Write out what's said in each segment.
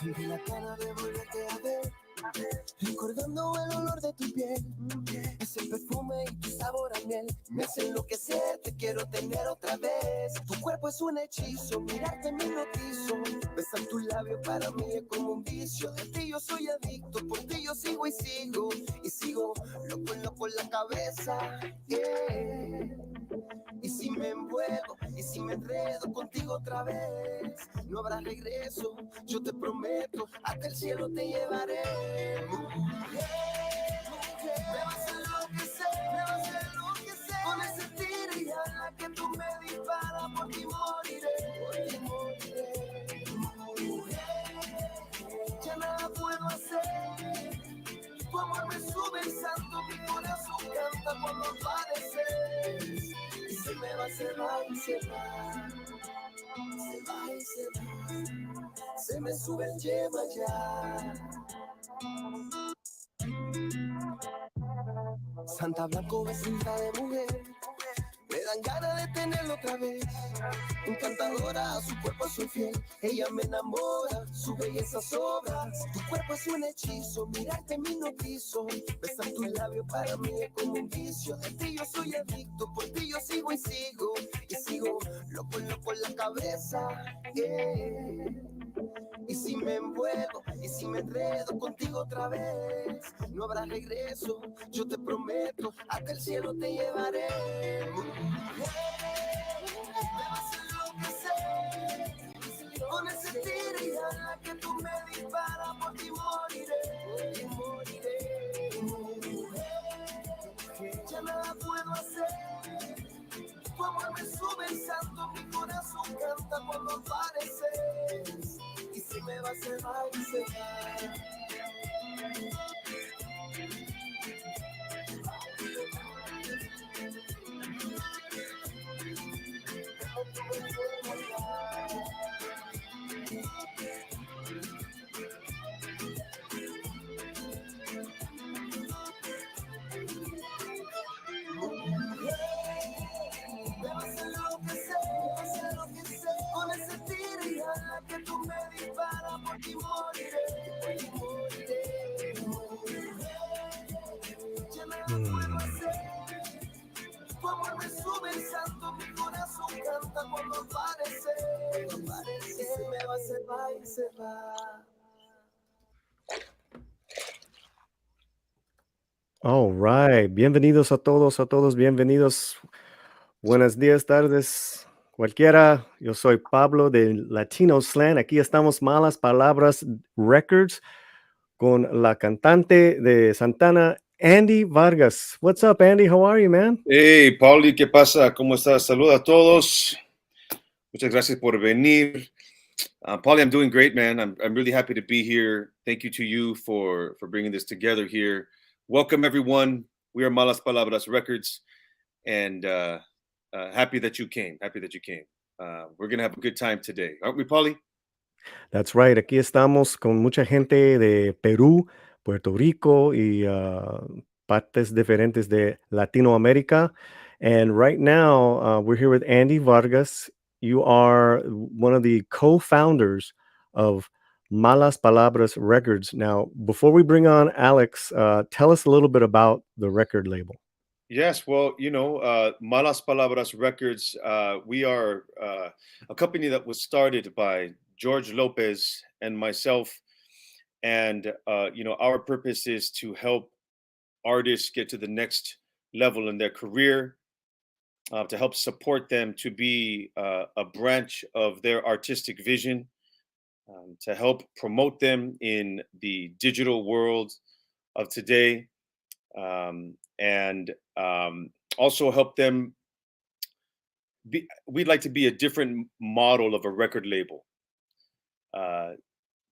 Siente la gana de volverte a ver, recordando el olor de tu piel, ese perfume y tu sabor a miel, me hace enloquecer, te quiero tener otra vez. Tu cuerpo es un hechizo, mirarte me hipnotizo, besar tus labios para mí es como un vicio. De ti yo soy adicto, por ti yo sigo y sigo, loco en la cabeza, yeah. Y si me envuelvo, y si me enredo contigo otra vez, no habrá regreso, yo te prometo, hasta el cielo te llevaré. Mujer, me vas a enloquecer, con ese tiro y ala que tú me disparas, por ti moriré. Mujer, ya nada puedo hacer, tu amor me sube el santo, mi corazón canta cuando apareces. Y se me va, se va y se va, se va y se va, se me sube el lleva ya. Santa Blanco, vecina de mujer, me dan ganas de tenerlo otra vez. Encantadora, su cuerpo es fiel, ella me enamora, su belleza sobra. Tu cuerpo es un hechizo, mirarte me hipnotizo, besar tus labios para mí es como un vicio. De ti yo soy adicto, por ti yo sigo y sigo, loco en la cabeza, yeah. Y si me envuelvo, y si me enredo contigo otra vez, no habrá regreso, yo te prometo, hasta el cielo te llevaré. Me vas a enloquecer, con ese tiro y ala que tú me disparas, por ti moriré. Ya nada puedo hacer, tu amor me sube el santo, mi corazón canta cuando apareces. Y si me va, se va y se va. Me vas a enloquecer, con ese tiro y ala que tú me disparas, por ti moriré. Ya nada puedo hacer, tu amor me sube el santo, mi corazón canta cuando aparece. Y se me va, se va y se va. All right, bienvenidos a todos, bienvenidos. Buenos días, tardes, cualquiera. Yo soy Pablo de Latinos Slang. Aquí estamos, Malaspalabras Records, con la cantante de Santana, Andy Vargas. What's up, Andy? How are you, man? Hey, Pauli, ¿qué pasa? ¿Cómo estás? Saluda a todos. Muchas gracias por venir. Pauli, I'm doing great, man. I'm really happy to be here. Thank you to you for bringing this together here. Welcome, everyone. We are Malaspalabras Records, and happy that you came. We're going to have a good time today. Aren't we, Pauli? That's right. Aquí estamos con mucha gente de Perú, Puerto Rico y partes diferentes de Latinoamérica. And right now, we're here with Andy Vargas. You are one of the co-founders of Malaspalabras Records. Now, before we bring on Alex, tell us a little bit about the record label. Yes, well, Malaspalabras Records, we are a company that was started by George Lopez and myself. And, our purpose is to help artists get to the next level in their career, to help support them to be a branch of their artistic vision, to help promote them in the digital world of today, and also help them we'd like to be a different model of a record label,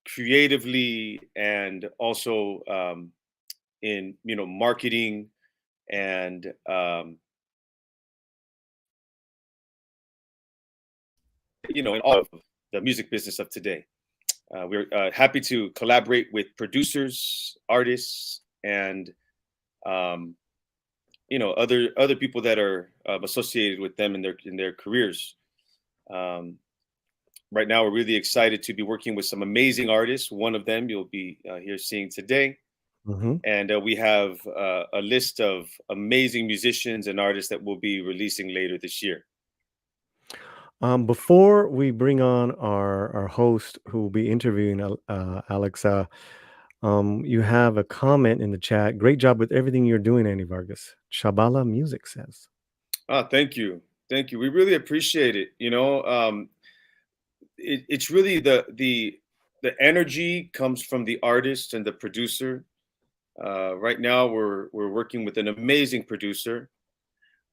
creatively, and also in marketing and in all of the music business of today. We're happy to collaborate with producers, artists, and other people that are associated with them in their careers. Right now, we're really excited to be working with some amazing artists. One of them you'll be here seeing today. Mm-hmm. And we have a list of amazing musicians and artists that we'll be releasing later this year. Before we bring on our host who will be interviewing Alexa, you have a comment in the chat. Great job with everything you're doing, Andy Vargas. Shabala Music says. Thank you. Thank you. We really appreciate it. It's really the energy comes from the artist and the producer. Right now, we're working with an amazing producer,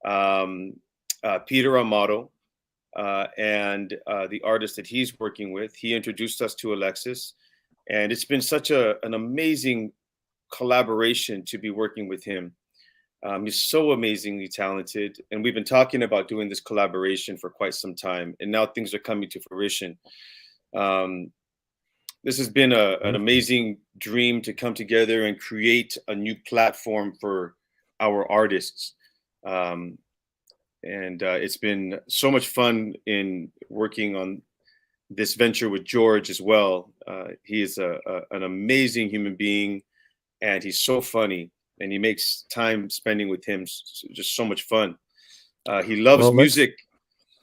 Peter Amato, and the artist that he's working with. He introduced us to Alexis, and it's been such an amazing collaboration to be working with him. He's so amazingly talented, and we've been talking about doing this collaboration for quite some time, and now things are coming to fruition. This has been an amazing dream to come together and create a new platform for our artists. And it's been so much fun in working on this venture with George as well. He is an amazing human being, and he's so funny, and he makes time spending with him just so much fun. He loves music.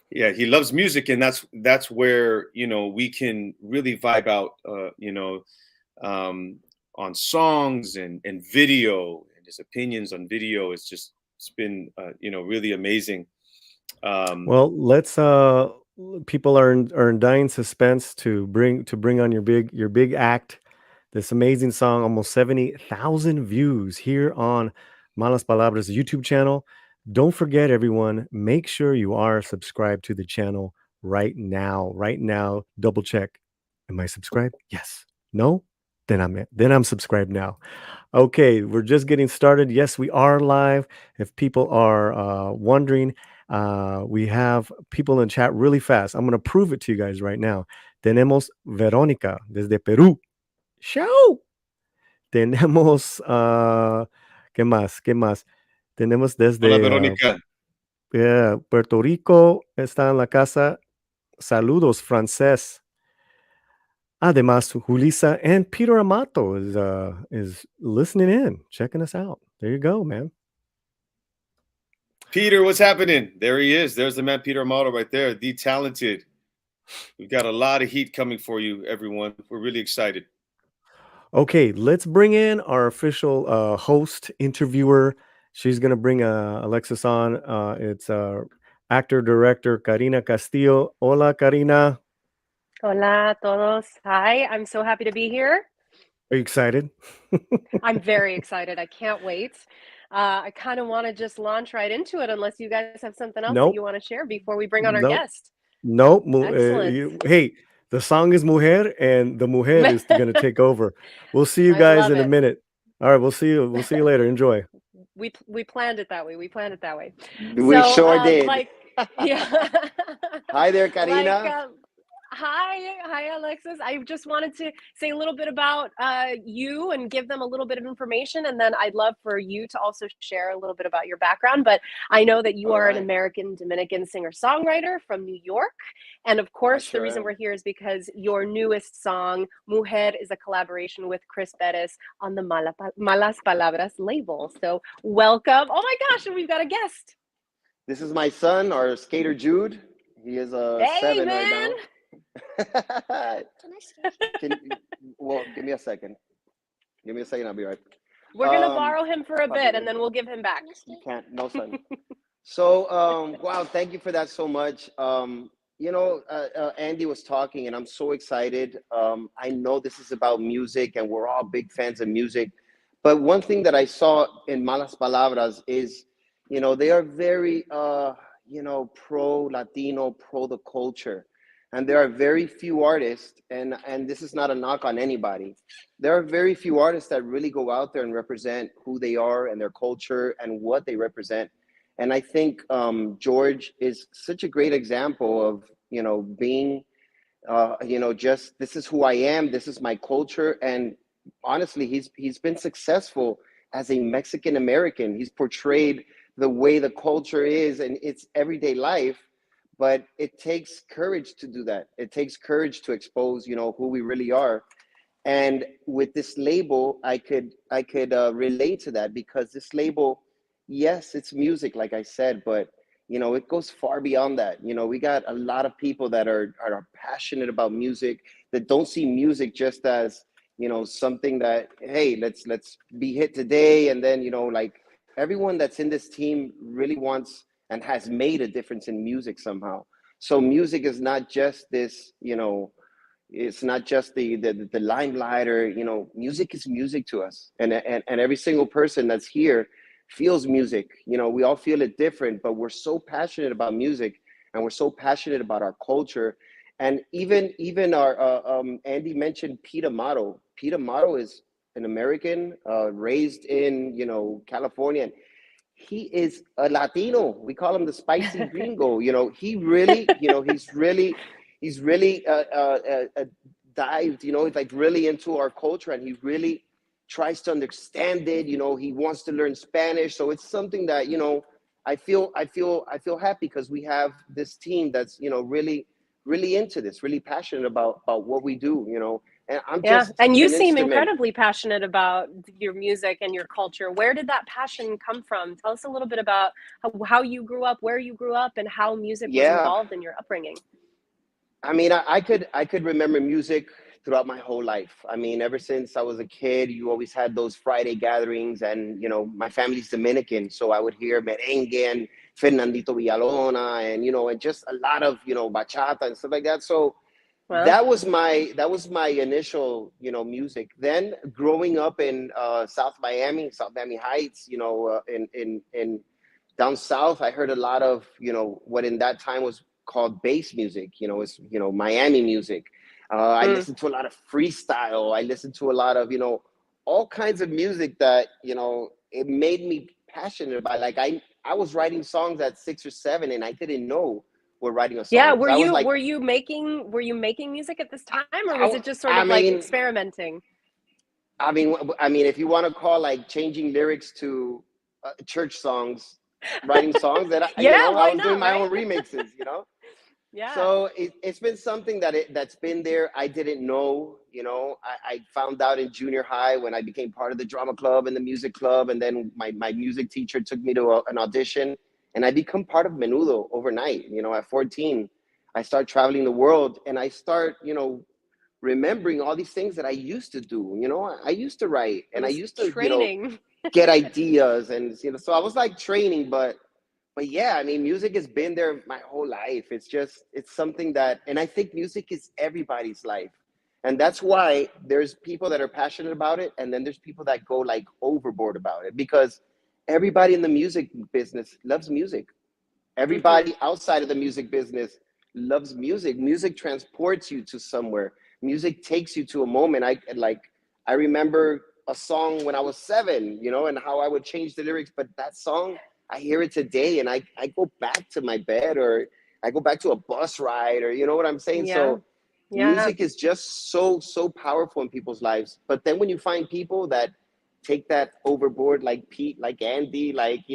Yeah, he loves music, and that's where we can really vibe out, on songs and video, and his opinions on video. It's been really amazing. Well, let's people are in dying suspense to bring on your big act. This amazing song, almost 70,000 views here on Malaspalabras YouTube channel. Don't forget, everyone, make sure you are subscribed to the channel right now. Right now, double check. Am I subscribed? Yes. No? Then I'm subscribed now. Okay, we're just getting started. Yes, we are live. If people are wondering, we have people in chat really fast. I'm going to prove it to you guys right now. Tenemos Verónica desde Perú. Show. Tenemos, ¿qué más? Tenemos desde Hola, Verónica. Puerto Rico, está en la casa. Saludos, Francés. Además, Julissa and Peter Amato is listening in, checking us out. There you go, man. Peter, what's happening? There he is. There's the man, Peter Amato, right there, the talented. We've got a lot of heat coming for you, everyone. We're really excited. Okay, let's bring in our official host, interviewer. She's going to bring Alexis on. It's actor, director, Karina Castillo. Hola, Karina. Hola a todos. Hi, I'm so happy to be here. Are you excited? I'm very excited. I can't wait. I kind of want to just launch right into it unless you guys have something else that you want to share before we bring on our guest. Nope. Excellent. Hey, the song is Mujer, and the Mujer is going to take over. We'll see you guys in a minute. All right, we'll see you later. Enjoy. We planned it that way. We Sure did. Yeah. Hi there, Karina. Hi, Alexis. I just wanted to say a little bit about you and give them a little bit of information, and then I'd love for you to also share a little bit about your background. But I know that you are an American Dominican singer-songwriter from New York, and of course, the reason we're here is because your newest song, Mujer, is a collaboration with Chris Pérez on the Malaspalabras label. So welcome. Oh my gosh, and we've got a guest. This is my son, our skater Jude. He is 7 man. right now. Give me a second. I'll be right. We're gonna borrow him for a bit, and then we'll give him back. You can't, no son. So, wow, thank you for that so much. Andy was talking, and I'm so excited. I know this is about music, and we're all big fans of music. But one thing that I saw in Malaspalabras is, they are very, pro-Latino, pro the culture. And there are very few artists, and this is not a knock on anybody. There are very few artists that really go out there and represent who they are and their culture and what they represent. And I think George is such a great example of being, just this is who I am. This is my culture. And honestly, he's been successful as a Mexican American. He's portrayed the way the culture is and its everyday life. But it takes courage to do that. It takes courage to expose, who we really are. And with this label, I could relate to that, because this label, yes, it's music, like I said, but it goes far beyond that. We got a lot of people that are passionate about music, that don't see music just as something that, hey, let's be hit today, and then like everyone that's in this team really wants and has made a difference in music somehow. So music is not just this, it's not just the limelight, or music is music to us, and every single person that's here feels music. We all feel it different, but we're so passionate about music, and we're so passionate about our culture. And even our Andy mentioned Pete Amato. Pete Amato is an American, raised in California. And he is a Latino. We call him the spicy gringo. He really, he's really dived, like really into our culture, and he really tries to understand it. He wants to learn Spanish. So it's something that, I feel happy, because we have this team that's, really into this, really passionate about what we do, and I'm just and you an seem instrument. incredibly passionate about your music and your culture. Where did that passion come from? Tell us a little bit about how you grew up, where you grew up, and how music was involved in your upbringing. I mean, I could remember music throughout my whole life. I mean, ever since I was a kid, you always had those Friday gatherings, and my family's Dominican, so I would hear merengue and Fernandito Villalona, and and just a lot of bachata and stuff like that. So that was my initial music. Then growing up in South Miami Heights, in down south, I heard a lot of what in that time was called bass music. It's Miami music. I listened to a lot of freestyle. I listened to a lot of all kinds of music that it made me passionate about. Like I was writing songs at 6 or 7, and I didn't know we're writing a song. Yeah, were you making music at this time, or was it just sort of like experimenting? I mean, if you want to call like changing lyrics to church songs, writing songs that I was doing my own remixes, Yeah. So it's been something that's been there. I didn't know, I found out in junior high when I became part of the drama club and the music club, and then my music teacher took me to an audition, and I become part of Menudo overnight. At 14, I start traveling the world, and I start, remembering all these things that I used to do. I used to write, and I used to, training. Get ideas, and so I was like training, but yeah, I mean, music has been there my whole life. It's something that, and I think music is everybody's life. And that's why there's people that are passionate about it, and then there's people that go like overboard about it, because everybody in the music business loves music. Everybody outside of the music business loves music. Music transports you to somewhere. Music takes you to a moment. I remember a song when I was 7, and how I would change the lyrics, but that song, I hear it today, and I go back to my bed, or I go back to a bus ride, or what I'm saying? Yeah. So music is just so powerful in people's lives. But then when you find people that take that overboard, like Pete, like Andy, like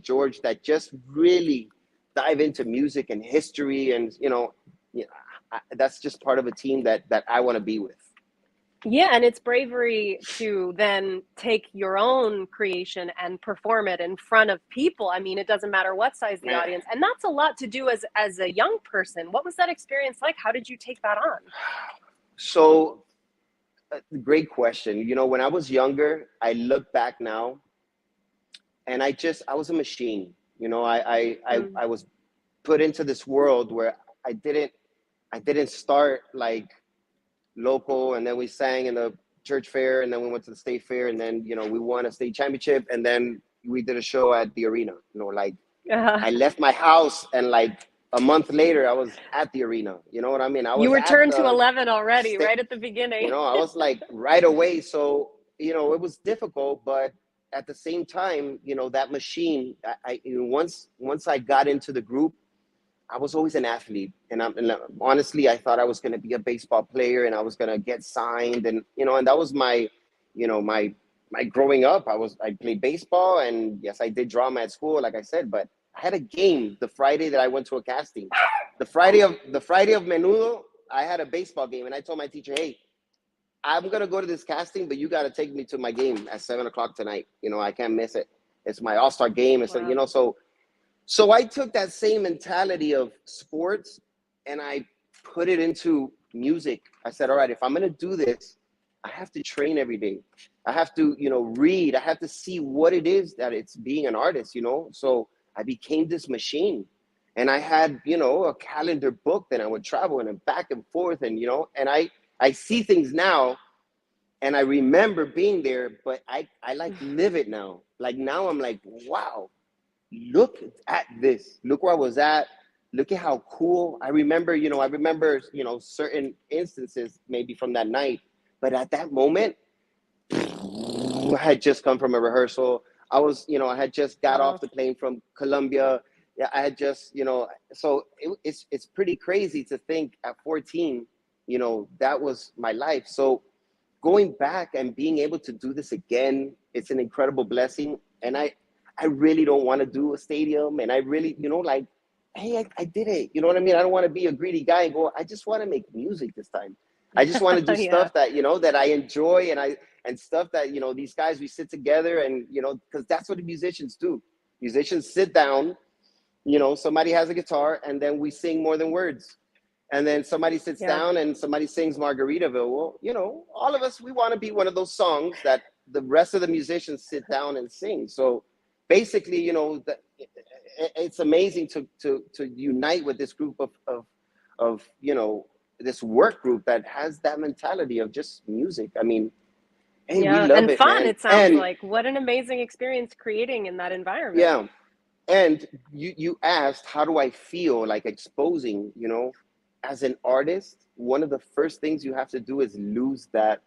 George, that just really dive into music and history, and that's just part of a team that I want to be with. Yeah, and it's bravery to then take your own creation and perform it in front of people. I mean, it doesn't matter what size the audience, and that's a lot to do as a young person. What was that experience like? How did you take that on? So, great question. When I was younger, I look back now, and I was a machine. I was put into this world where I didn't start like local, and then we sang in the church fair, and then we went to the state fair, and then we won a state championship, and then we did a show at the arena. I left my house, and like a month later I was at the arena. You know what I mean? I was you were turned to 11 already, right at the beginning. I was like right away. So it was difficult, but at the same time, that machine, once I got into the group, I was always an athlete, and honestly, I thought I was going to be a baseball player, and I was going to get signed, and and that was my, my growing up. I played baseball, and yes, I did drama at school, like I said, but I had a game the Friday that I went to a casting. The Friday of Menudo, I had a baseball game, and I told my teacher, hey, I'm going to go to this casting, but you got to take me to my game at 7:00 tonight. I can't miss it. It's my all-star game. And so, so I took that same mentality of sports and I put it into music. I said, all right, if I'm going to do this, I have to train every day. I have to, read. I have to see what it is that it's being an artist, So I became this machine. And I had, a calendar book that I would travel and back and forth. And, and I see things now and I remember being there, but I like live it now. Like now I'm like, wow, look at this. Look where I was at. Look at how cool. I remember, certain instances maybe from that night. But at that moment, I had just come from a rehearsal. I was, I had just got off the plane from Colombia. Yeah, I had just, so it's pretty crazy to think at 14, that was my life. So going back and being able to do this again, it's an incredible blessing. And I really don't want to do a stadium. And I really, like, hey, I did it. You know what I mean? I don't want to be a greedy guy and go, I just want to make music this time. I just want to do stuff that, that I enjoy and stuff that, these guys, we sit together and, because that's what the musicians do. Musicians sit down, somebody has a guitar and then we sing more than words. And then somebody sits down and somebody sings Margaritaville. Well, all of us, we want to be one of those songs that the rest of the musicians sit down and sing. So basically, it's amazing to unite with this group of this work group that has that mentality of just music. I mean, hey, we love and it, fun. man. It sounds like what an amazing experience creating in that environment. Yeah. And you asked, how do I feel like exposing, as an artist, one of the first things you have to do is lose that,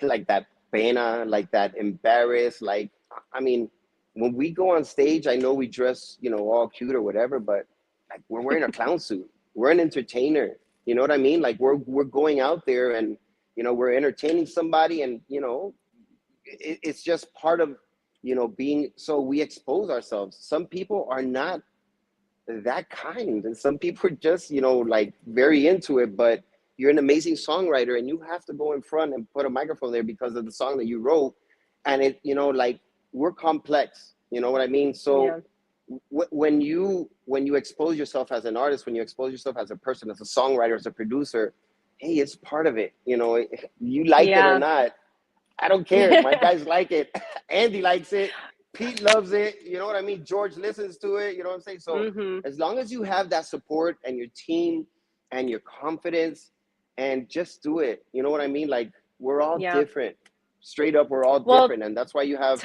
like that pena, like that embarrassed, like, I mean, when we go on stage, I know we dress, all cute or whatever, but like we're wearing a clown suit. We're an entertainer. You know what I mean? Like we're going out there and, we're entertaining somebody and, it's just part of, being, so we expose ourselves. Some people are not that kind and some people are just, like very into it, but you're an amazing songwriter and you have to go in front and put a microphone there because of the song that you wrote. And it, like we're complex, you know what I mean? So when you expose yourself as an artist, when you expose yourself as a person, as a songwriter, as a producer, hey, it's part of it. You like it or not, I don't care. My guys like it. Andy likes it. Pete loves it. You know what I mean? George listens to it. You know what I'm saying? So as long as you have that support and your team and your confidence and just do it. You know what I mean? Like we're all different. Straight up, we're all different. And that's why you have,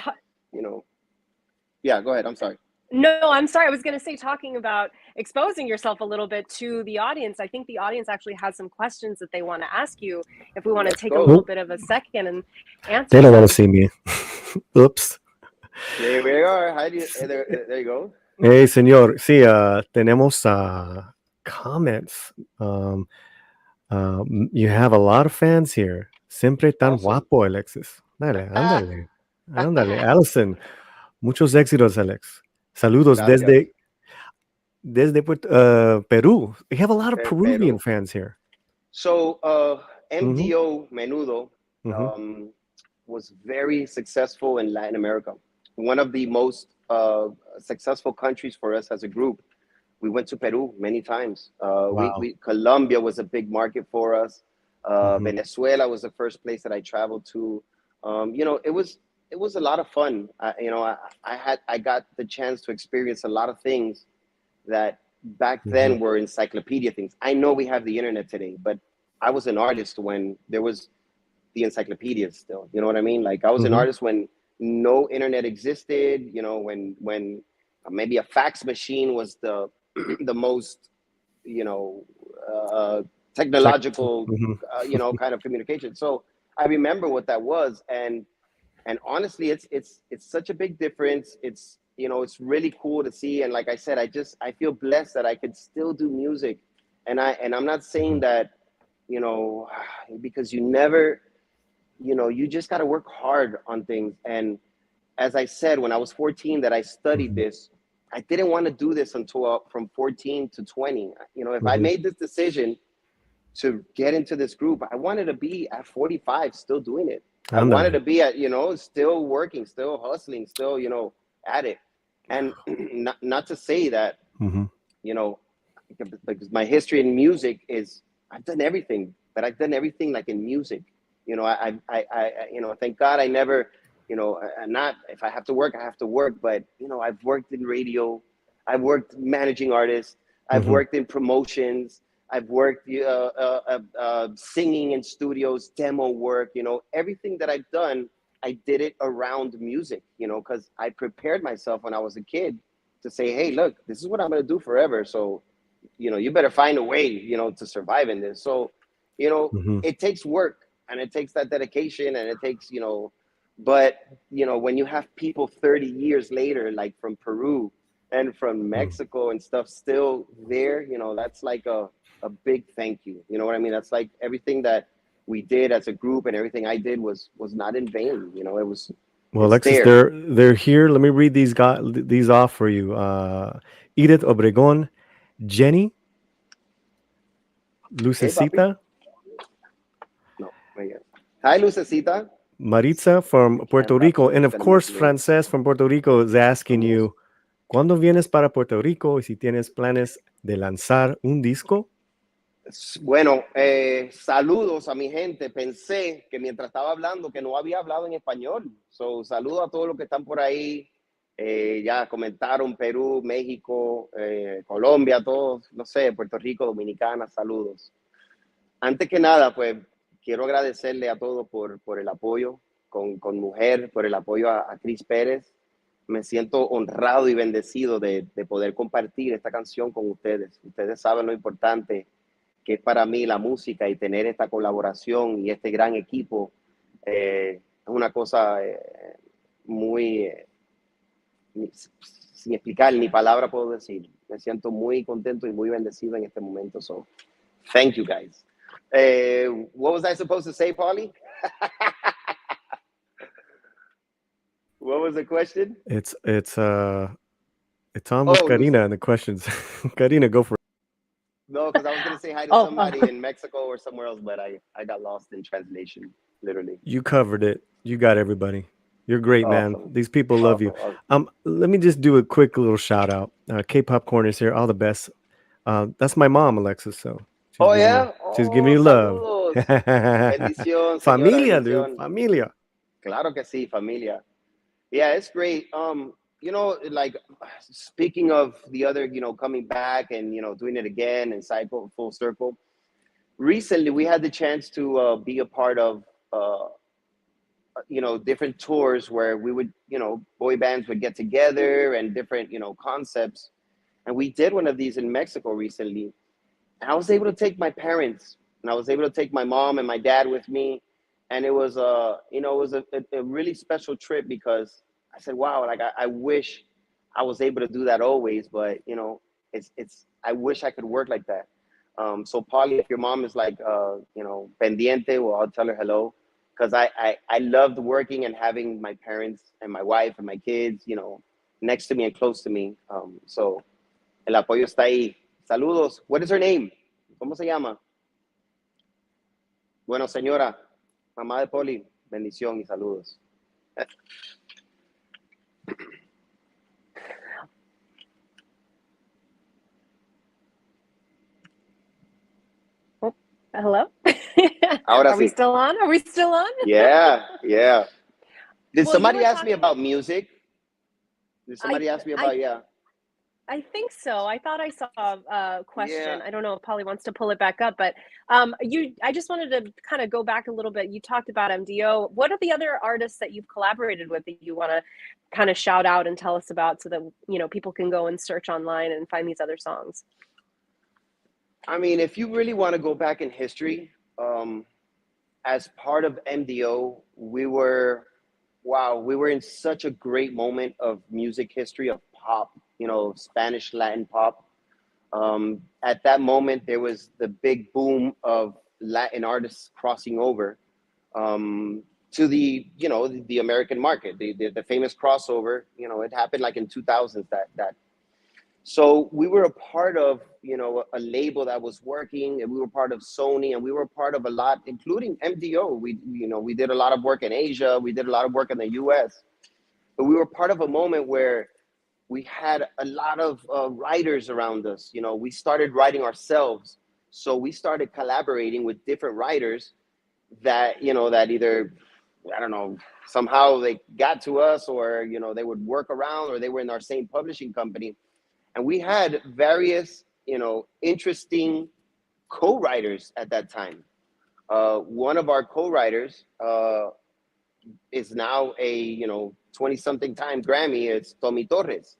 yeah, go ahead. I'm sorry. No, I'm sorry. I was going to say, talking about exposing yourself a little bit to the audience, I think the audience actually has some questions that they want to ask you. If we want to take a little bit of a second and answer. They don't want to see me. Oops. There we are. There you go. Hey, señor. Sí, tenemos comments. You have a lot of fans here. Siempre tan guapo, Alexis. Dale, ándale. Allison, muchos éxitos, Alex. Saludos desde Peru. We have a lot of Peruvian fans here. So MDO Menudo was very successful in Latin America. One of the most successful countries for us as a group. We went to Peru many times. Colombia was a big market for us. Venezuela was the first place that I traveled to. It was a lot of fun. I got the chance to experience a lot of things that back then were encyclopedia things. I know we have the internet today, but I was an artist when there was the encyclopedias still. You know what I mean? Like I was an artist when no internet existed. When maybe a fax machine was the most technological kind of communication. So I remember what that was, and honestly, it's such a big difference. It's it's really cool to see. And like I said, I feel blessed that I could still do music. And I'm not saying that, because you never, you just got to work hard on things. And as I said, when I was 14 that I studied this, I didn't want to do this until from 14 to 20. If I made this decision to get into this group, I wanted to be at 45 still doing it. I wanted to be at, still working, still hustling, still, at it. And not to say that, because my history in music is I've done everything, but I've done everything like in music. I thank God I never, not, if I have to work, I have to work. But, I've worked in radio. I've worked managing artists. I've worked in promotions. I've worked singing in studios, demo work, everything that I've done, I did it around music, because I prepared myself when I was a kid to say, hey, look, this is what I'm going to do forever. So, you better find a way, to survive in this. So, it takes work and it takes that dedication and it takes, but, when you have people 30 years later, like from Peru and from Mexico and stuff still there, that's like a big thank you. You know what I mean? That's like everything that we did as a group and everything I did was not in vain. It was. Well, Alexis, they're here. Let me read these off for you. Edith Obregón, Jenny, Lucecita. No, hi, Lucecita. Maritza from Puerto Rico. And of course, Frances from Puerto Rico is asking you, ¿cuándo vienes para Puerto Rico? Y si tienes planes de lanzar un disco. Bueno, saludos a mi gente. Pensé que mientras estaba hablando que no había hablado en español. So, saludos a todos los que están por ahí. Ya comentaron Perú, México, Colombia, todos, no sé, Puerto Rico, Dominicana, saludos. Antes que nada, pues quiero agradecerle a todos por el apoyo con Mujer, por el apoyo a Chris Pérez. Me siento honrado y bendecido de poder compartir esta canción con ustedes. Ustedes saben lo importante que es para mí la música y tener esta colaboración y este gran equipo. Es una cosa muy, sin explicar, ni palabra puedo decir. Me siento muy contento y muy bendecido en este momento. So, thank you guys. What was I supposed to say, Paulie? What was the question? It's on with Karina and the questions. Karina, go for it. No, because I was going to say hi to somebody in Mexico or somewhere else, but I got lost in translation, literally. You covered it. You got everybody. You're great, man. These people love you. Let me just do a quick little shout out. K-Popcorn is here. All the best. That's my mom, Alexis. So she's giving you love. Bendición, Familia, bendición. dude. Familia. Claro que sí, familia. Yeah, it's great. Like speaking of the other, coming back and, doing it again and cycle full circle. Recently, we had the chance to be a part of, different tours where we would, boy bands would get together and different, concepts. And we did one of these in Mexico recently. And I was able to take my parents and I was able to take my mom and my dad with me. And it was, it was a really special trip because I said, wow, like I wish I was able to do that always, but I wish I could work like that. So Polly, if your mom is like, pendiente, well, I'll tell her hello. Because I loved working and having my parents and my wife and my kids, next to me and close to me. So el apoyo está ahí. Saludos. What is her name? ¿Cómo se llama? Bueno, señora, mamá de Polly, bendición y saludos. Hello? Ahora Are we sí. still on? Are we still on? Yeah. Did Well, somebody ask me about music? Did somebody ask me about, I think so. I thought I saw a question. Yeah. I don't know if Polly wants to pull it back up, but I just wanted to kind of go back a little bit. You talked about MDO. What are the other artists that you've collaborated with that you want to kind of shout out and tell us about so that, people can go and search online and find these other songs? I mean, if you really want to go back in history, as part of MDO, we were wow, we were in such a great moment of music history, of pop, you know, Spanish Latin pop. At that moment, there was the big boom of Latin artists crossing over to the, you know, the American market, the famous crossover. You know, it happened like in 2000s. So we were a part of, you know, a label that was working, and we were part of Sony, and we were part of a lot, including MDO. We did a lot of work in Asia. We did a lot of work in the US. But we were part of a moment where we had a lot of writers around us. You know, we started writing ourselves. So we started collaborating with different writers that, you know, that either, I don't know, somehow they got to us, or, you know, they would work around, or they were in our same publishing company. And we had various, you know, interesting co-writers at that time. One of our co-writers is now a, you know, 20-something time Grammy. It's Tommy Torres.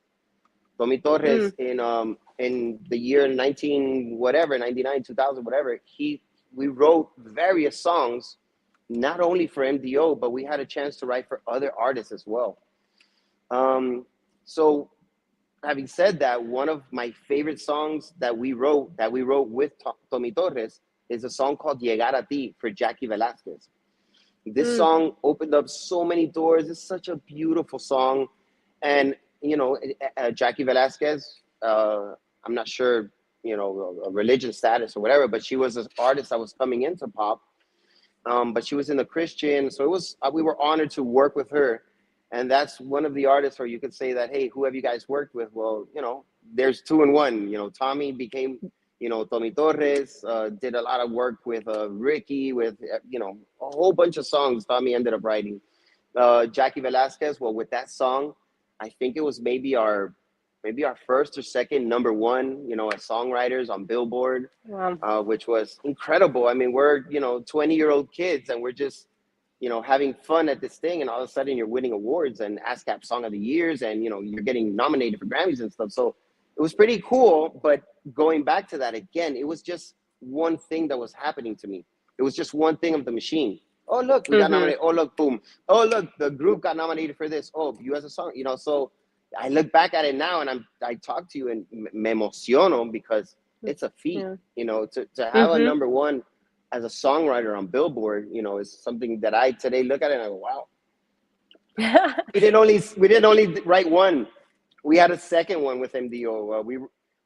Tommy Torres in the year 99, 2000, whatever. We wrote various songs, not only for MDO, but we had a chance to write for other artists as well. So having said that, one of my favorite songs that we wrote with Tommy Torres is a song called Llegar a Ti for Jackie Velasquez. This song opened up so many doors. It's such a beautiful song. And, you know, Jackie Velasquez, I'm not sure, you know, a religion status or whatever, but she was an artist that was coming into pop. But she was in the Christian. So it was, we were honored to work with her. And that's one of the artists where you could say that, hey, who have you guys worked with? Well, you know, there's 2 in 1. You know, Tommy became, you know, Tommy Torres, did a lot of work with Ricky, with, you know, a whole bunch of songs Tommy ended up writing. Jackie Velasquez, well, with that song, I think it was maybe our first or second #1, you know, as songwriters on Billboard, which was incredible. I mean, we're, you know, 20-year-old kids, and we're just, you know, having fun at this thing, and all of a sudden you're winning awards and ASCAP Song of the Years, and, you know, you're getting nominated for Grammys and stuff. So it was pretty cool. But going back to that again, it was just one thing that was happening to me. It was just one thing of the machine. Oh, look, we got nominated. Oh, look, boom. Oh, look, the group got nominated for this. Oh, you as a song, you know. So I look back at it now, and I talk to you, and me emociono, because it's a feat, you know, to have a #1 as a songwriter on Billboard, you know, is something that I today look at it and I go, wow. we didn't only write one. We had a second one with MDO.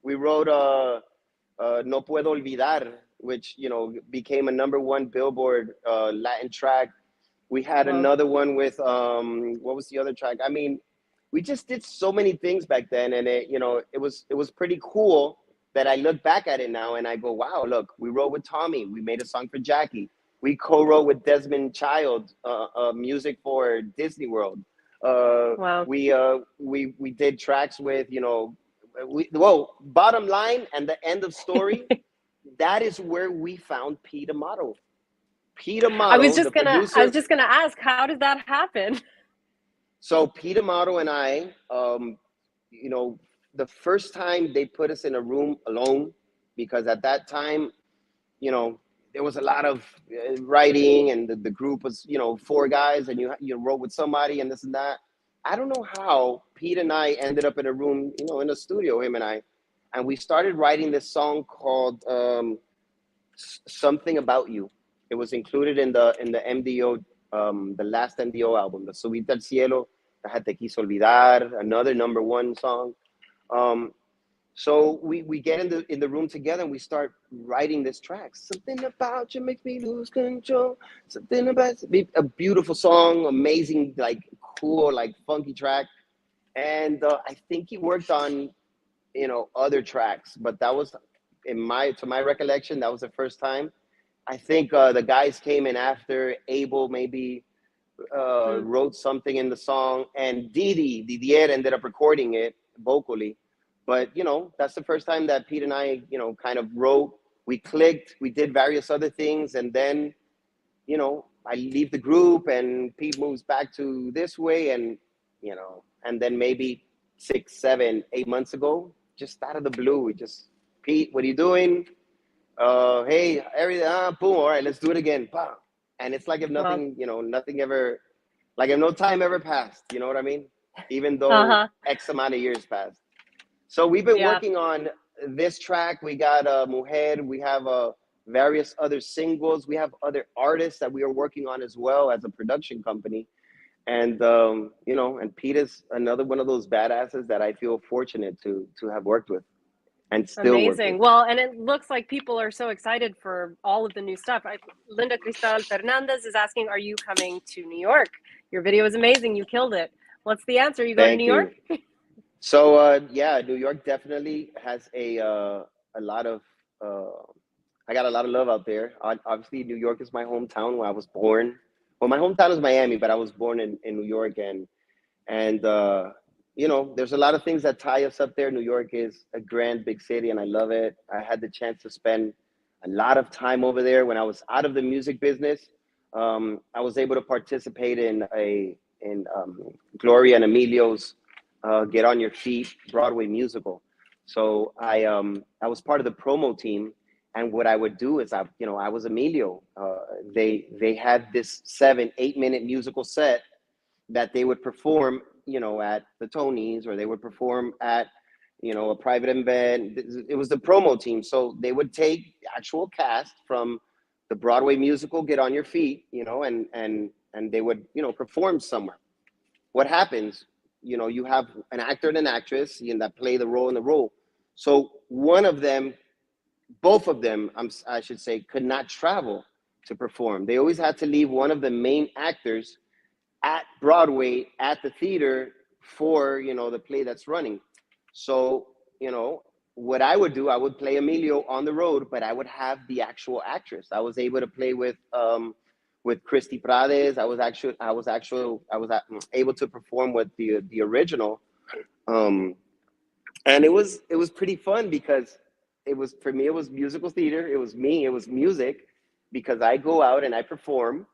We wrote No Puedo Olvidar, which, you know, became a #1 Billboard Latin track. We had another one with what was the other track? I mean, we just did so many things back then, and it, you know, it was pretty cool that I look back at it now and I go, wow, look, we wrote with Tommy. We made a song for Jackie. We co-wrote with Desmond Child, music for Disney World. We did tracks with, you know, bottom line and the end of story, that is where we found Pete Amato. I was just gonna ask, how did that happen? So Pete Amato and I, you know, the first time they put us in a room alone, because at that time, you know, there was a lot of writing, and the group was, you know, 4 guys, and you wrote with somebody and this and that. I don't know how Pete and I ended up in a room, you know, in a studio, him and I, and we started writing this song called Something About You. It was included in the MDO, the last MDO album, the Subite al Cielo, that Te Quiso Olvidar, another #1 song. So we get in the room together, and we start writing this track. Something about you makes me lose control. Something about a beautiful song, amazing, like cool, like funky track. And I think he worked on, you know, other tracks, but that was to my recollection, that was the first time. I think the guys came in after. Abel maybe wrote something in the song, and Didier ended up recording it vocally. But, you know, that's the first time that Pete and I, you know, kind of wrote. We clicked, we did various other things, and then, you know, I leave the group and Pete moves back to this way, and, you know, and then maybe 6, 7, 8 months ago, just out of the blue, we just, Pete, what are you doing? Hey, everything, boom, all right, let's do it again. And it's like if nothing, you know, nothing ever Like if no time ever passed, you know what I mean? Even though X amount of years passed. So we've been working on this track. We got Mujer. We have various other singles. We have other artists that we are working on as well as a production company. And, you know, and Pete is another one of those badasses that I feel fortunate to have worked with. And still amazing. Well, and it looks like people are so excited for all of the new stuff. Linda Cristal Fernandez is asking, are you coming to New York? Your video is amazing. You killed it. What's the answer? You going to New York? So, yeah, New York definitely has a lot of, I got a lot of love out there. Obviously, New York is my hometown where I was born. Well, my hometown is Miami, but I was born in New York. And you know, there's a lot of things that tie us up there. New York is a grand, big city, and I love it. I had the chance to spend a lot of time over there when I was out of the music business. I was able to participate in Gloria and Emilio's Get On Your Feet Broadway musical. So I was part of the promo team, and what I would do is I was Emilio. They had this 7-8 minute musical set that they would perform, you know, at the Tonys, or they would perform at, you know, a private event. It was the promo team. So they would take the actual cast from the Broadway musical, Get On Your Feet, you know, and they would, you know, perform somewhere. What happens, you know, you have an actor and an actress that play the role in the role. So one of them, both of them, I should say, could not travel to perform. They always had to leave one of the main actors at Broadway, at the theater for, you know, the play that's running. So, you know, what I would do, I would play Emilio on the road, but I would have the actual actress. I was able to play with Chris Perez. I was able to perform with the original. And it was pretty fun because for me, it was musical theater. It was me, it was music, because I go out and I perform,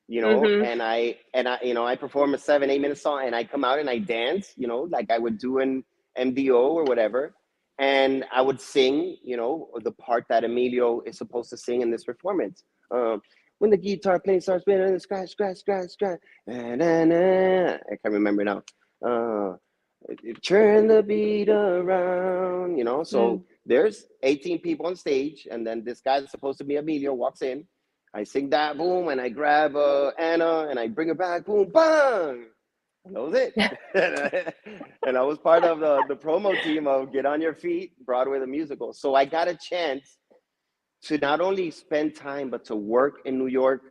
you know, and I perform a 7-8 minute song, and I come out and I dance, you know, like I would do in MDO or whatever. And I would sing, you know, the part that Emilio is supposed to sing in this performance. When the guitar playing starts spinning, scratch, scratch, scratch, scratch, I can't remember now. Turn the beat around, you know. So there's 18 people on stage, and then this guy that's supposed to be Emilio walks in. I sing that, boom, and I grab Anna, and I bring her back, boom, bang. And that was it. And I was part of the promo team of Get On Your Feet, Broadway the musical. So I got a chance to not only spend time, but to work in New York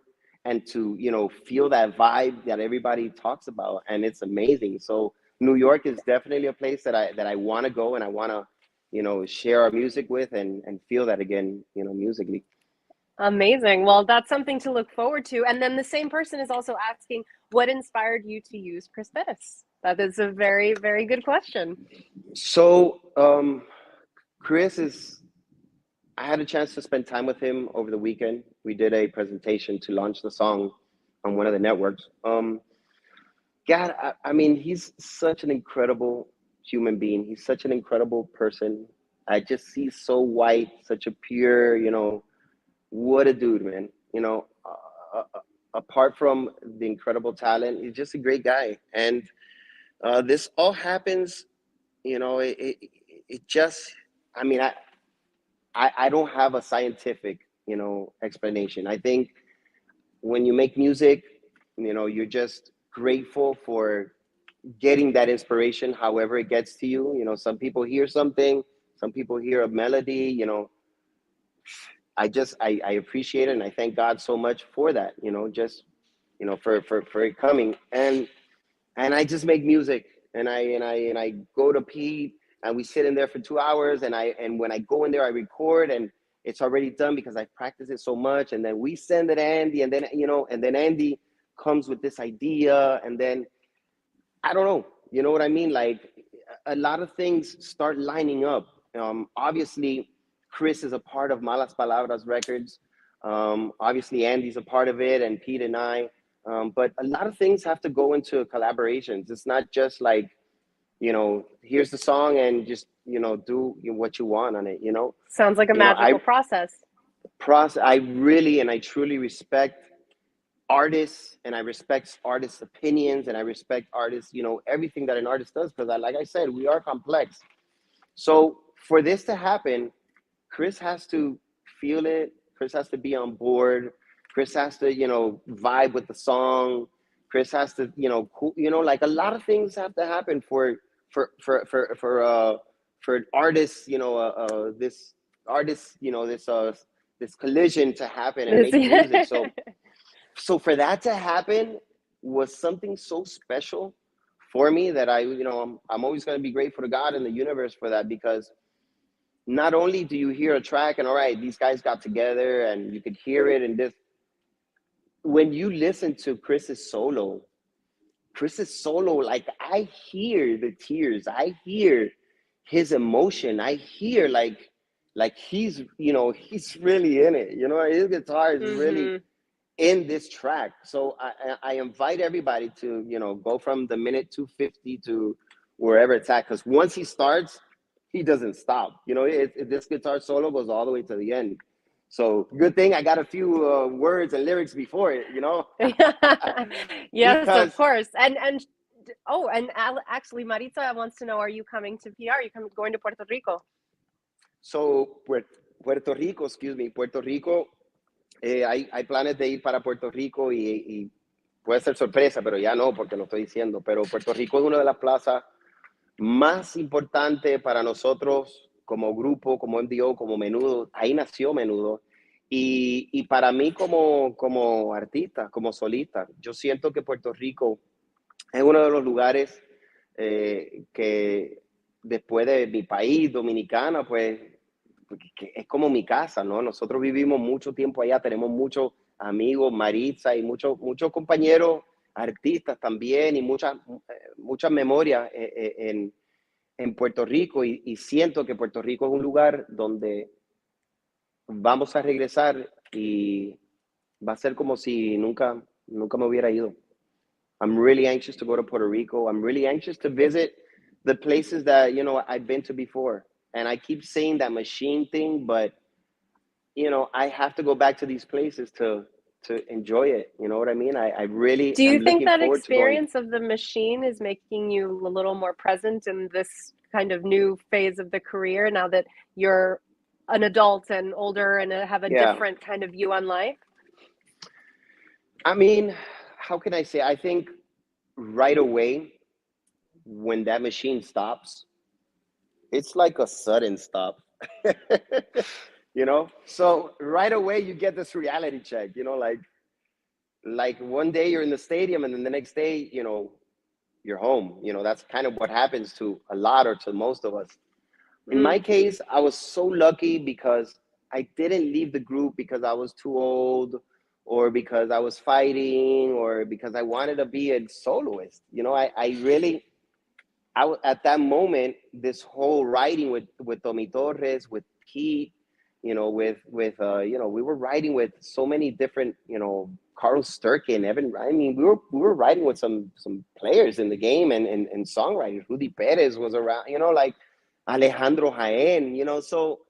and to, you know, feel that vibe that everybody talks about. And it's amazing. So New York is definitely a place that I want to go, and I want to, you know, share our music with and feel that again, you know, musically. Amazing. Well, that's something to look forward to. And then the same person is also asking, what inspired you to use Chris Perez? That is a very, very good question. So Chris I had a chance to spend time with him over the weekend. We did a presentation to launch the song on one of the networks. God, I mean, he's such an incredible human being. He's such an incredible person. I just see so white, such a pure, you know, what a dude, man. You know, apart from the incredible talent, he's just a great guy. And this all happens, you know, it just, I mean, I don't have a scientific, you know, explanation. I think when you make music, you know, you're just grateful for getting that inspiration, however it gets to you. You know, some people hear something, some people hear a melody, you know. I appreciate it, and I thank God so much for that, you know, just, you know, for it coming. And I just make music, and I go to Pete, and we sit in there for 2 hours, and when I go in there, I record, and it's already done because I practice it so much. And then we send it to Andy, and then, you know, and then Andy comes with this idea, and then I don't know, you know what I mean? Like a lot of things start lining up. Obviously, Chris is a part of Malaspalabras Records. Obviously, Andy's a part of it, and Pete and I. But a lot of things have to go into collaborations. It's not just like, you know, here's the song and just, you know, do what you want on it, you know? Sounds like a magical process. I really and I truly respect artists, and I respect artists' opinions, and I respect artists, everything that an artist does, because like I said, we are complex. So for this to happen, Chris has to feel it. Chris has to be on board. Chris has to, vibe with the song. Chris has to, like a lot of things have to happen for artists, this artist, this collision to happen and make music. So for that to happen was something so special for me that I'm always going to be grateful to God and the universe for that, because not only do you hear a track and all right, these guys got together and you could hear it, and this, when you listen to Chris's solo, like I hear the tears, I hear his emotion, I hear like he's he's really in it, his guitar is really in this track. So I invite everybody to go from the minute 250 to wherever it's at, because once he starts, he doesn't stop. This guitar solo goes all the way to the end. So good thing I got a few words and lyrics before it, Yes, because, of course. And actually, Maritza wants to know: are you coming to PR? Are you going to Puerto Rico? So Puerto Rico. Hay planes de ir para Puerto Rico y puede ser sorpresa, pero ya no, porque lo estoy diciendo. Pero Puerto Rico es una de las plazas más importantes para nosotros como grupo, como MDO, como Menudo. Ahí nació Menudo. Y para mí como artista, como solista, yo siento que Puerto Rico es uno de los lugares que después de mi país, Dominicana, pues que es como mi casa, ¿no? Nosotros vivimos mucho tiempo allá, tenemos muchos amigos, Maritza, y muchos compañeros artistas también, y muchas memorias en Puerto Rico, y siento que Puerto Rico es un lugar donde vamos a regresar y va a ser como si nunca me hubiera ido. I'm really anxious to go to Puerto Rico. I'm really anxious to visit the places that, I've been to before. And I keep saying that machine thing, but, I have to go back to these places to enjoy it. You know what I mean? I really Do you am think looking that forward experience of the machine is making you a little more present in this kind of new phase of the career now that you're an adult and older and have a different kind of view on life? I mean, how can I say? I think right away, when that machine stops, it's like a sudden stop, So right away you get this reality check, like one day you're in the stadium and then the next day, you're home. That's kind of what happens to a lot or to most of us. In my case, I was so lucky because I didn't leave the group because I was too old or because I was fighting or because I wanted to be a soloist. At that moment, this whole writing with Tommy Torres, with Pete, we were writing with so many different, Carl Sturkin, Evan. I mean, we were writing with some players in the game and songwriters. Rudy Perez was around, like Alejandro Jaén, So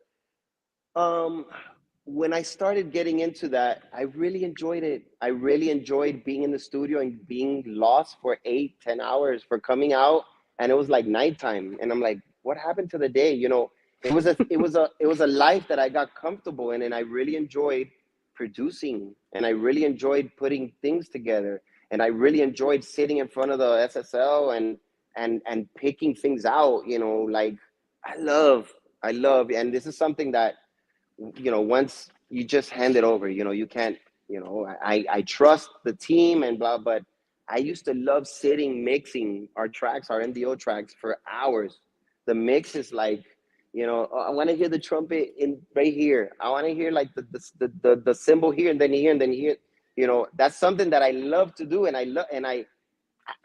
when I started getting into that, I really enjoyed it. I really enjoyed being in the studio and being lost for 8-10 hours, for coming out. And it was like nighttime, and I'm like, what happened to the day? It was a life that I got comfortable in, and I really enjoyed producing, and I really enjoyed putting things together, and I really enjoyed sitting in front of the SSL and picking things out. Like I love, and this is something that once you just hand it over, you can't. I trust the team and blah, but I used to love sitting, mixing our tracks, our MDO tracks for hours. The mix is like, I want to hear the trumpet right here. I want to hear like the cymbal here and then here and then here. That's something that I love to do. And I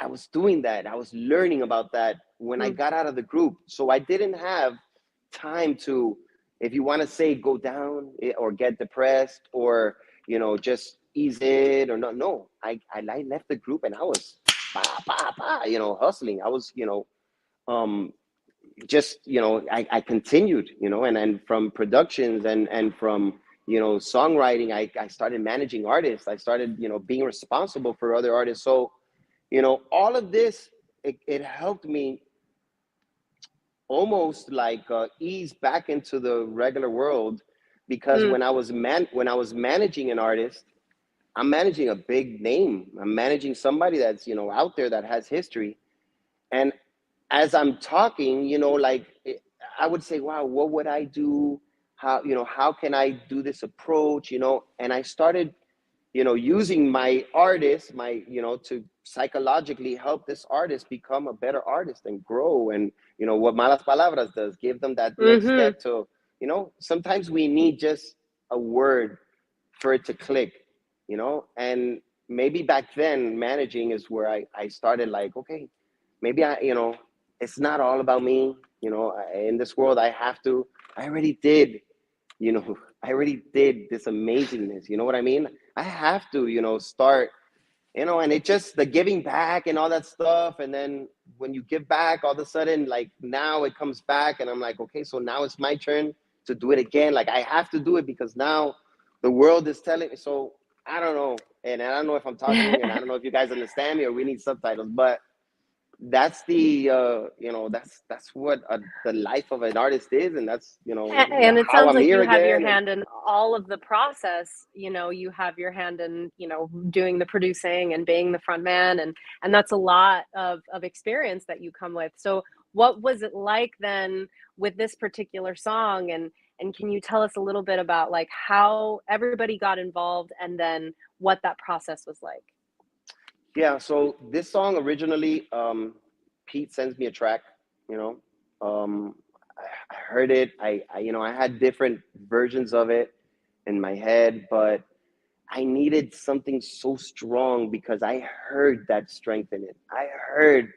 was doing that. I was learning about that when I got out of the group. So I didn't have time to, if you want to say, go down or get depressed or, just ease it or not. No, I left the group and I was hustling. I was, just, I continued, and from productions and from, songwriting, I started managing artists. I started, being responsible for other artists. So, all of this, it helped me almost like ease back into the regular world, because when I was managing an artist, I'm managing a big name. I'm managing somebody that's, out there that has history. And as I'm talking, I would say, wow, what would I do? How can I do this approach? And I started, using my artist, to psychologically help this artist become a better artist and grow. And, what Malaspalabras does, give them that next step to, sometimes we need just a word for it to click, and maybe back then managing is where I started like, okay, maybe it's not all about me, in this world, I already did this amazingness, you know what I mean? I have to, start, and it just the giving back and all that stuff. And then when you give back, all of a sudden, like now it comes back and I'm like, okay, so now it's my turn to do it again. Like I have to do it because now the world is telling me. So I don't know. And I don't know if I'm talking and I don't know if you guys understand me or we need subtitles, but that's the that's what the life of an artist is, and that's and it how sounds I'm like here you have your again. hand in all of the process. You have your hand in doing the producing and being the front man, and that's a lot of experience that you come with. So what was it like then with this particular song, and can you tell us a little bit about like how everybody got involved and then what that process was like? Yeah, so this song originally, Pete sends me a track, I heard it. I had different versions of it in my head, but I needed something so strong because I heard that strength in it. I heard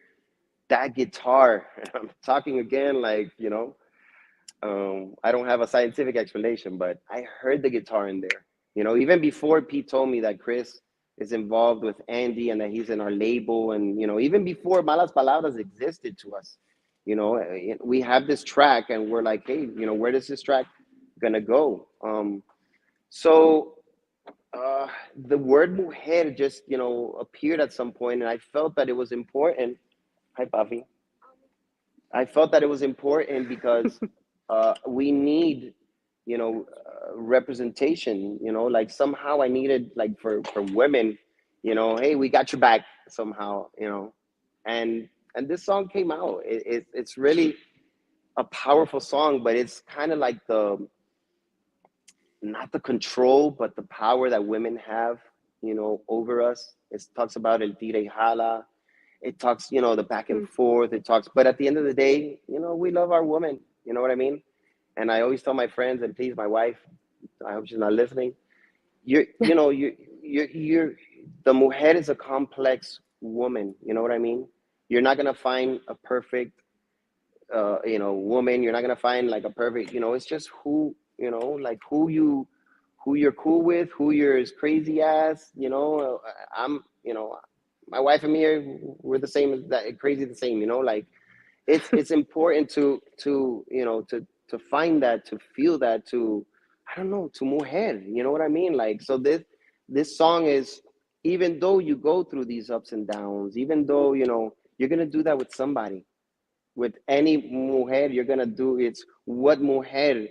that guitar. I'm talking again, like, I don't have a scientific explanation, but I heard the guitar in there. Even before Pete told me that Chris is involved with Andy and that he's in our label, and even before Malas Palabras existed to us, we have this track and we're like, hey, where does this track gonna go? So the word mujer just appeared at some point, and I felt that it was important. Hi, Papi. I felt that it was important because we need representation, like somehow I needed, like for women, hey, we got your back somehow, and this song came out. It's really a powerful song, but it's kind of like not the control, but the power that women have, over us. It talks about el tira y jala. It talks, the back and forth. It talks, but at the end of the day, we love our woman. You know what I mean? And I always tell my friends, and please, my wife, I hope she's not listening. You're the mujer is a complex woman. You know what I mean? You're not gonna find a perfect, woman. You're not gonna find like a perfect. It's just who, like who you're cool with, who you're as crazy as. I'm, my wife and me we're the same as that, crazy the same. Like it's important to find that, to feel that, to I don't know, to mujer, you know what I mean? Like, so this song is, even though you go through these ups and downs, even though you're gonna do that with somebody, with any mujer, you're gonna do. It's what mujer do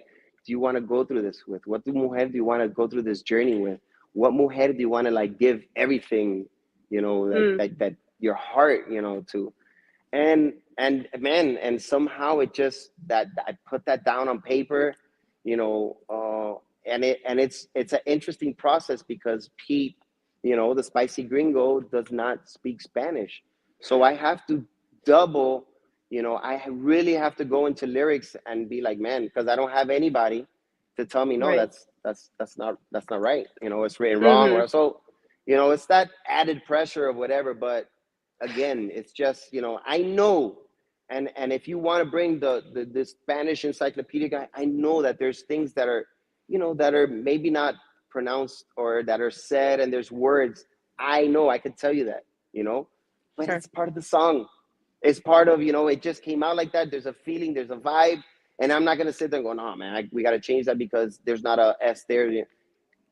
you want to go through this with? What mujer do you want to go through this journey with? What mujer do you want to like give everything, that your heart, to? And man, and somehow it just that I put that down on paper, and it's an interesting process because Pete, the spicy gringo, does not speak Spanish, so I have to double, I really have to go into lyrics and be like, man, because I don't have anybody to tell me no, Right. that's not right, it's written wrong, or so, it's that added pressure of whatever, but again, it's just, I know, and if you want to bring the Spanish encyclopedia guy, I know that there's things that are, that are maybe not pronounced or that are said, and there's words, I know, I could tell you that, but Sure. it's part of the song. It's part of, it just came out like that. There's a feeling, there's a vibe, And I'm not gonna sit there and go, no, man, we got to change that because there's not a S there.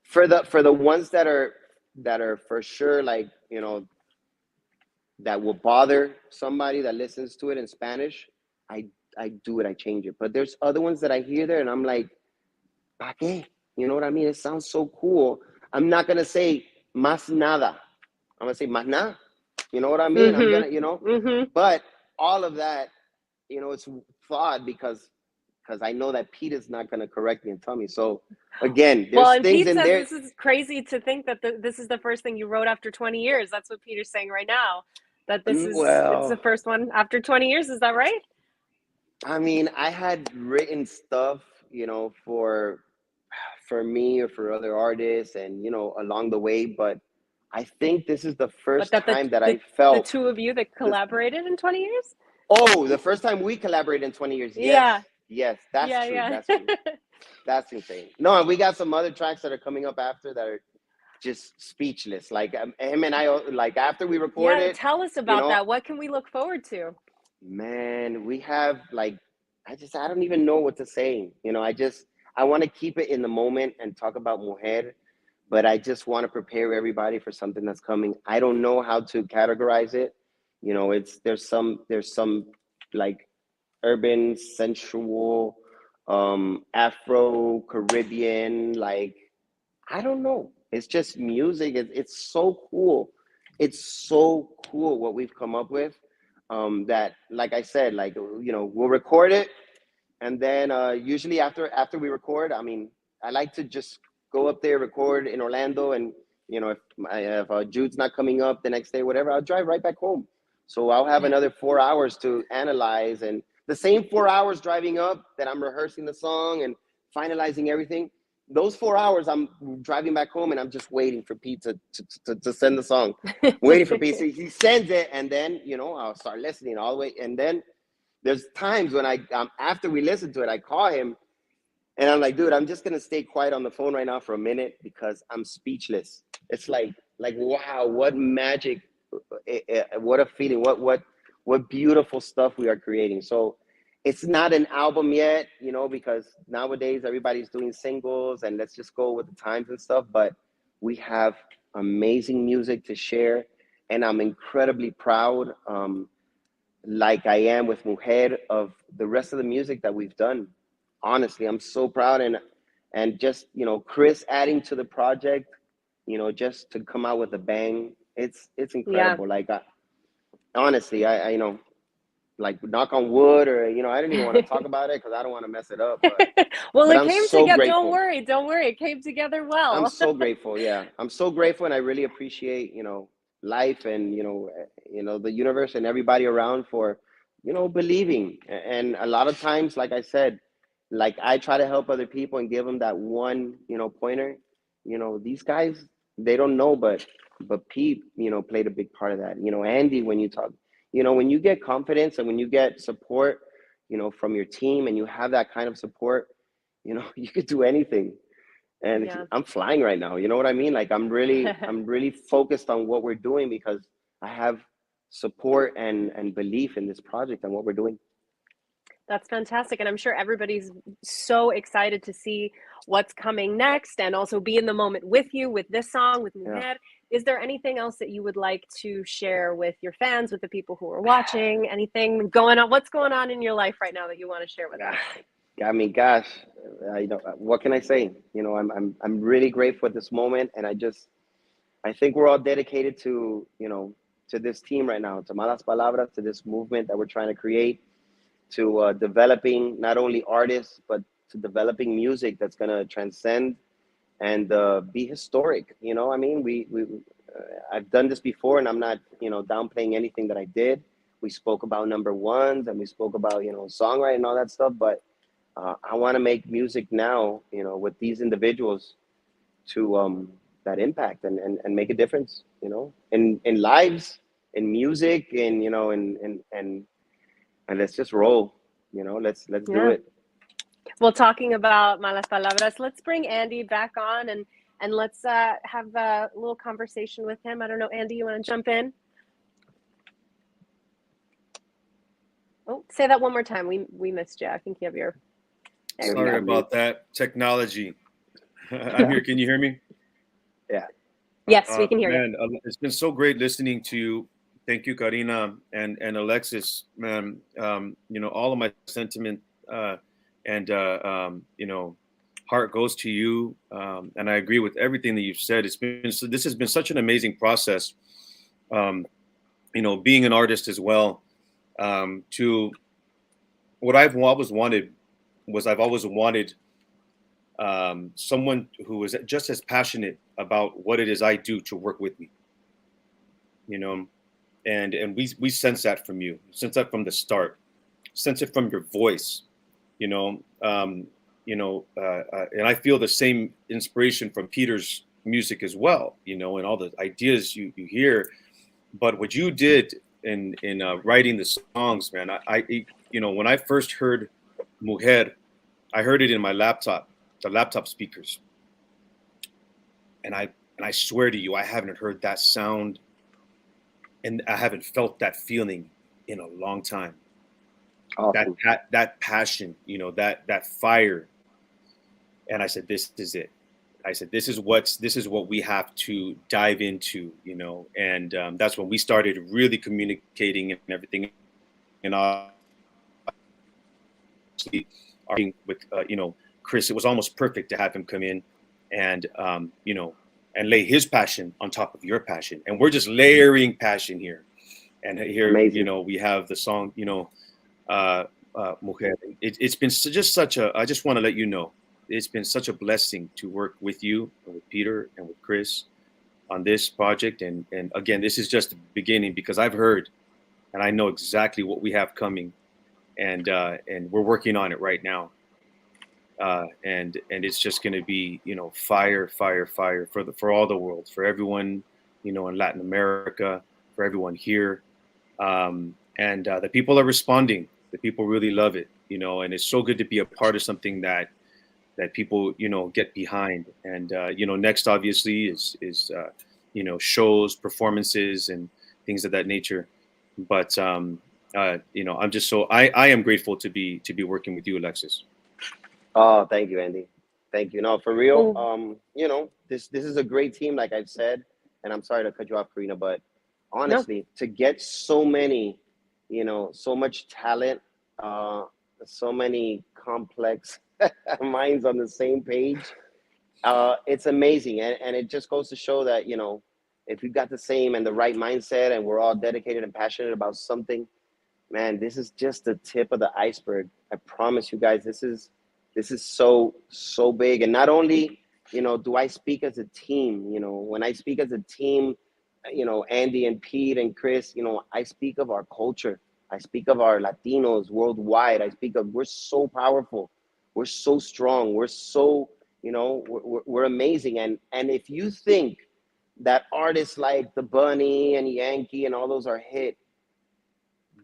For the ones that are for sure, like, you know, that will bother somebody that listens to it in Spanish, I do it, I change it. But there's other ones that I hear there and I'm like, ¿pa qué? You know what I mean? It sounds so cool. I'm not gonna say más nada. I'm gonna say más nada. You know what I mean? I'm gonna, you know, but all of that, you know, it's thought because I know that Pete is not gonna correct me and tell me. So again, there's well, and things Pete in says there. this is crazy to think that this is the first thing you wrote after 20 years. That's what Peter's saying right now. That this is it's the first one after 20 years. Is that right? I mean, I had written stuff, you know, for me or for other artists and, you know, along the way, but I think this is the first time that I felt the two of you that collaborated in 20 years. Oh, the first time we collaborated in 20 years. Yes. Yes, that's true. That's true. That's insane. No, and we got some other tracks that are coming up after that are just speechless. Like him and I, like after we recorded. Yeah, tell us about that. What can we look forward to? Man, we have like, I don't even know what to say. You know, I want to keep it in the moment and talk about Mujer, but I just want to prepare everybody for something that's coming. I don't know how to categorize it. You know, there's some like urban, sensual, Afro, Caribbean, like, I don't know. It's just music. It's so cool. It's so cool what we've come up with. That, like I said, like, you know, we'll record it. And then usually after we record, I mean, I like to just go up there, record in Orlando. And, you know, if Jude's not coming up the next day, whatever, I'll drive right back home. So I'll have another 4 hours to analyze. And the same 4 hours driving up that I'm rehearsing the song and finalizing everything, those 4 hours I'm driving back home and I'm just waiting for Pete to send the song. Waiting for Pete. So he sends it and then, you know, I'll start listening all the way. And then there's times when after we listen to it, I call him and I'm like, dude, I'm just going to stay quiet on the phone right now for a minute because I'm speechless. It's like, wow, what magic, what a feeling, what beautiful stuff we are creating. So it's not an album yet, you know, because nowadays everybody's doing singles and let's just go with the times and stuff. But we have amazing music to share. And I'm incredibly proud, like I am with Mujer, of the rest of the music that we've done. Honestly, I'm so proud. And just, you know, Chris adding to the project, you know, just to come out with a bang. It's incredible. Yeah. Like, honestly, I you know, like, knock on wood, or, you know, I didn't even want to talk about it because I don't want to mess it up. But, well, it came so together. Grateful. Don't worry. It came together well. I'm so grateful. Yeah, I'm so grateful, and I really appreciate, you know, life and, you know, the universe and everybody around for, you know, believing. And a lot of times, like I said, like, I try to help other people and give them that one, you know, pointer. You know, these guys, they don't know, but Pete, you know, played a big part of that. You know, Andy, when you talk, you know, when you get confidence and when you get support, you know, from your team, and you have that kind of support, you know, you could do anything. And yeah. I'm flying right now. You know what I mean? Like, I'm really focused on what we're doing because I have support and belief in this project and what we're doing. That's fantastic. And I'm sure everybody's so excited to see what's coming next and also be in the moment with you, with this song, with Mujer. Yeah. Is there anything else that you would like to share with your fans, with the people who are watching? Anything going on? What's going on in your life right now that you want to share with us? I mean, gosh, you know, what can I say? You know, I'm really grateful at this moment. And I think we're all dedicated to, you know, to this team right now, to Malaspalabras, to this movement that we're trying to create, to developing not only artists, but to developing music that's going to transcend and be historic. You know, I mean, I've done this before, and I'm not, you know, downplaying anything that I did. We spoke about number ones, and we spoke about, you know, songwriting and all that stuff. But I want to make music now, you know, with these individuals to that impact and make a difference, you know, in lives, in music, and, you know, and let's just roll, you know, let's do it. Well, talking about Malaspalabras, let's bring Andy back on and let's have a little conversation with him. I don't know, Andy, you want to jump in? Oh, say that one more time. We missed you. I think you have your Sorry about that technology. I'm here. Can you hear me? Yeah. Yes, we can hear you. Man, it's been so great listening to you. Thank you, Karina and Alexis. Man, you know, all of my sentiment and you know, heart goes to you. And I agree with everything that you've said. This has been such an amazing process. You know, being an artist as well. To what I've always wanted was I've always wanted someone who is just as passionate about what it is I do to work with me. You know, and we sense that from you. Sense that from the start. Sense it from your voice. You know, and I feel the same inspiration from Peter's music as well. You know, and all the ideas you hear. But what you did in writing the songs, man, I you know, when I first heard Mujer, I heard it in my laptop, the laptop speakers, and I swear to you, I haven't heard that sound, and I haven't felt that feeling in a long time. Awesome. That passion, you know, that fire, and I said, this is it. I said, this is what we have to dive into, you know, and that's when we started really communicating and everything, and with you know, Chris, it was almost perfect to have him come in and you know, and lay his passion on top of your passion, and we're just layering passion here. And here, Amazing. you know, we have the song, you know, Mujer. It's been just such a. I just want to let you know, it's been such a blessing to work with you and with Peter and with Chris on this project. And again, this is just the beginning, because I've heard and I know exactly what we have coming, and we're working on it right now. And it's just going to be, you know, fire for all the world, for everyone, you know, in Latin America, for everyone here. And the people are responding. The people really love it, you know, and it's so good to be a part of something that people, you know, get behind. And, you know, next obviously is you know, shows, performances and things of that nature. But, you know, I'm just I am grateful to be working with you, Alexis. Oh, thank you, Andy. Thank you. No, for real. You know, this is a great team, like I've said, and I'm sorry to cut you off, Karina, but honestly, to get so many, you know, so much talent, so many complex minds on the same page, it's amazing. And it just goes to show that, you know, if we've got the same and the right mindset and we're all dedicated and passionate about something, man, this is just the tip of the iceberg. I promise you guys, this is so big. And not only, you know, do I speak as a team, you know, when I speak as a team, you know, Andy and Pete and Chris, you know, I speak of our culture. I speak of our Latinos worldwide. I speak of, we're so powerful. We're so strong. We're so, you know, we're amazing. And if you think that artists like the Bunny and Yankee and all those are hit,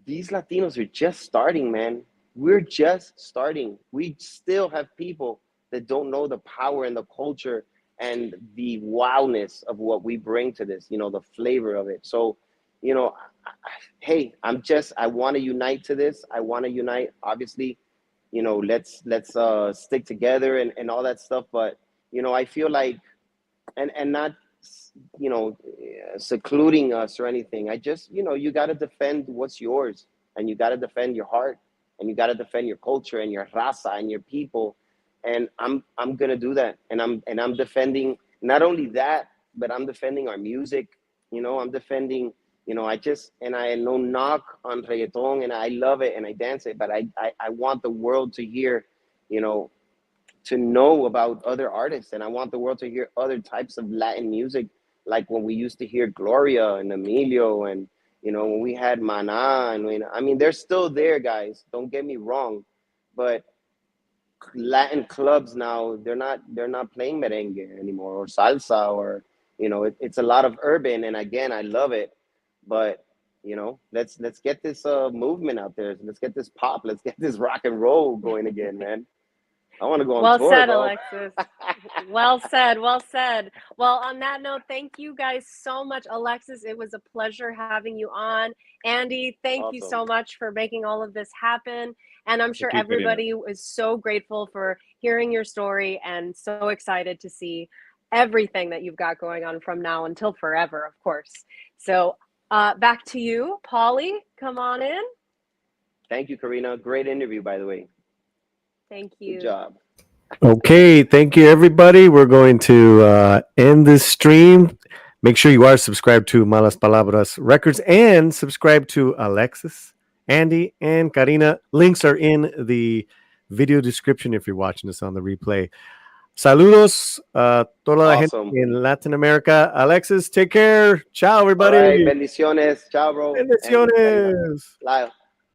these Latinos are just starting, man. We're just starting. We still have people that don't know the power and the culture and the wowness of what we bring to this, you know, the flavor of it. So, you know, hey, I want to unite to this. I want to unite, obviously, you know, let's stick together and all that stuff. But, you know, I feel like, and not, you know, secluding us or anything. I just, you know, you got to defend what's yours, and you got to defend your heart, and you got to defend your culture and your raza and your people. And I'm going to do that. And I'm defending not only that, but I'm defending our music. You know, I'm defending, you know, I no knock on reggaeton, and I love it and I dance it, but I want the world to hear, you know, to know about other artists. And I want the world to hear other types of Latin music, like when we used to hear Gloria and Emilio, and, you know, when we had Mana, and I mean, they're still there, guys. Don't get me wrong, but Latin clubs now, they're not playing merengue anymore or salsa, or, you know, it's a lot of urban. And again, I love it, but, you know, let's get this movement out there. Let's get this pop. Let's get this rock and roll going again, man. I want to go on Well tour, said, bro. Alexis. Well said. Well said. Well, on that note, thank you guys so much, Alexis. It was a pleasure having you on. Andy, thank you so Awesome. much for making all of this happen. And I'm sure Thank you, Karina. everybody is so grateful for hearing your story and so excited to see everything that you've got going on from now until forever, of course. So back to you, Polly. Come on in. Thank you, Karina. Great interview, by the way. Thank you. Good job. Okay, thank you, everybody. We're going to end this stream. Make sure you are subscribed to Malaspalabras Records and subscribe to Alexis, Andy, and Karina. Links are in the video description if you're watching this on the replay. Saludos a toda la gente Awesome. in Latin America. Alexis, take care. Ciao, All everybody. right. Bendiciones. Ciao, bro. And Karina. Bendiciones. Bye.